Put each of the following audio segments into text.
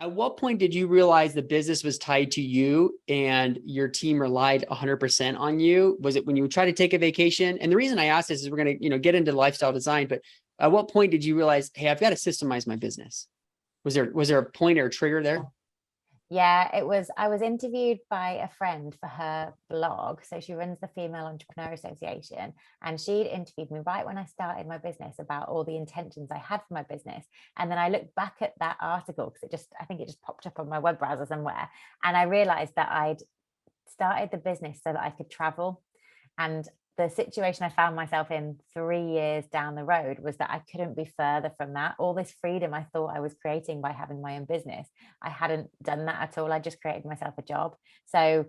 At what point did you realize the business was tied to you and your team relied 100% on you? Was it when you tried to take a vacation? And the reason I asked this is we're going to, get into lifestyle design, but at what point did you realize, hey, I've got to systemize my business? Was there a point or a trigger there? Yeah, I was interviewed by a friend for her blog. So she runs the Female Entrepreneur Association, and she'd interviewed me right when I started my business about all the intentions I had for my business. And then I looked back at that article because I think it just popped up on my web browser somewhere. And I realized that I'd started the business so that I could travel. And the situation I found myself in 3 years down the road was that I couldn't be further from that. All this freedom I thought I was creating by having my own business, I hadn't done that at all. I just created myself a job. So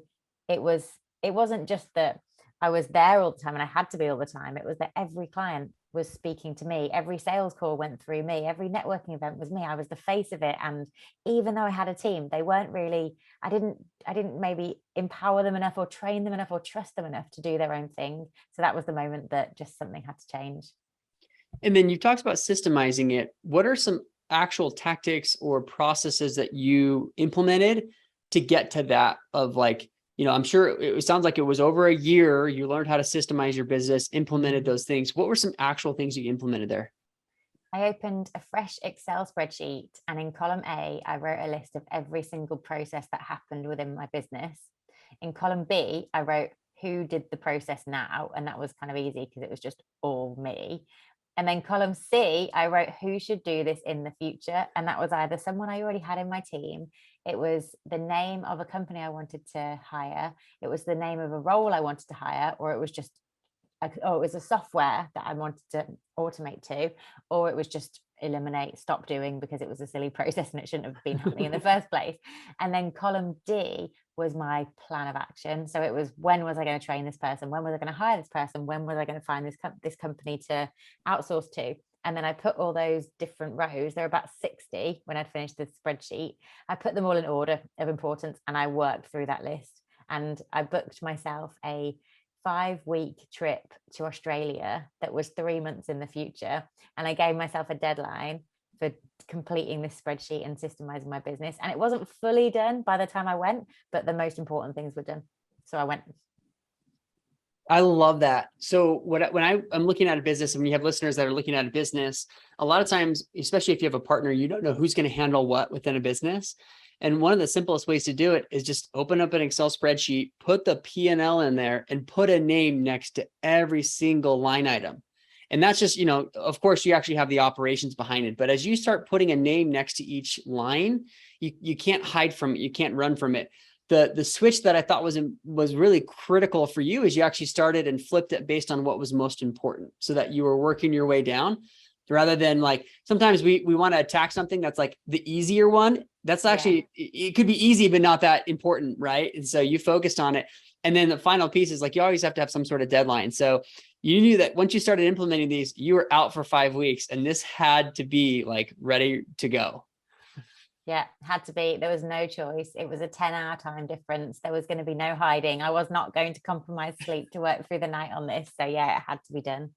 it was, it wasn't just that I was there all the time and I had to be all the time. It was that every client was speaking to me. Every sales call went through me. Every networking event was me. I was the face of it. And even though I had a team, they weren't really, I didn't maybe empower them enough or train them enough or trust them enough to do their own thing. So that was the moment that just something had to change. And then you talked about systemizing it. What are some actual tactics or processes that you implemented to get to that of like, I'm sure it sounds like it was over a year. You learned how to systemize your business, implemented those things. What were some actual things you implemented there? I opened a fresh Excel spreadsheet, and in column A, I wrote a list of every single process that happened within my business. In column B, I wrote who did the process now, and that was kind of easy because it was just all me. And then column C, I wrote who should do this in the future. And that was either someone I already had in my team, it was the name of a company I wanted to hire, it was the name of a role I wanted to hire, or it was just, it was a software that I wanted to automate to, or it was just eliminate, stop doing because it was a silly process and it shouldn't have been happening in the first place. And then column D was my plan of action. So it was, when was I going to train this person? When was I going to hire this person? When was I going to find this company to outsource to? And then I put all those different rows, there are about 60 when I'd finished the spreadsheet. I put them all in order of importance and I worked through that list. And I booked myself a 5-week trip to Australia that was 3 months in the future. And I gave myself a deadline for completing this spreadsheet and systemizing my business. And it wasn't fully done by the time I went, but the most important things were done. So I went. I love that. So when I'm looking at a business, and when you have listeners that are looking at a business, a lot of times, especially if you have a partner, you don't know who's going to handle what within a business. And one of the simplest ways to do it is just open up an Excel spreadsheet, put the P&L in there, and put a name next to every single line item. And that's just, of course, you actually have the operations behind it. But as you start putting a name next to each line, you can't hide from it. You can't run from it. The switch that I thought was really critical for you is you actually started and flipped it based on what was most important, so that you were working your way down, rather than like, sometimes we want to attack something that's like the easier one. That's actually, it could be easy, but not that important. Right. And so you focused on it. And then the final piece is like, you always have to have some sort of deadline. So you knew that once you started implementing these, you were out for 5 weeks, and this had to be like ready to go. Yeah, had to be. There was no choice. It was a 10-hour time difference. There was going to be no hiding. I was not going to compromise sleep to work through the night on this. So yeah, it had to be done.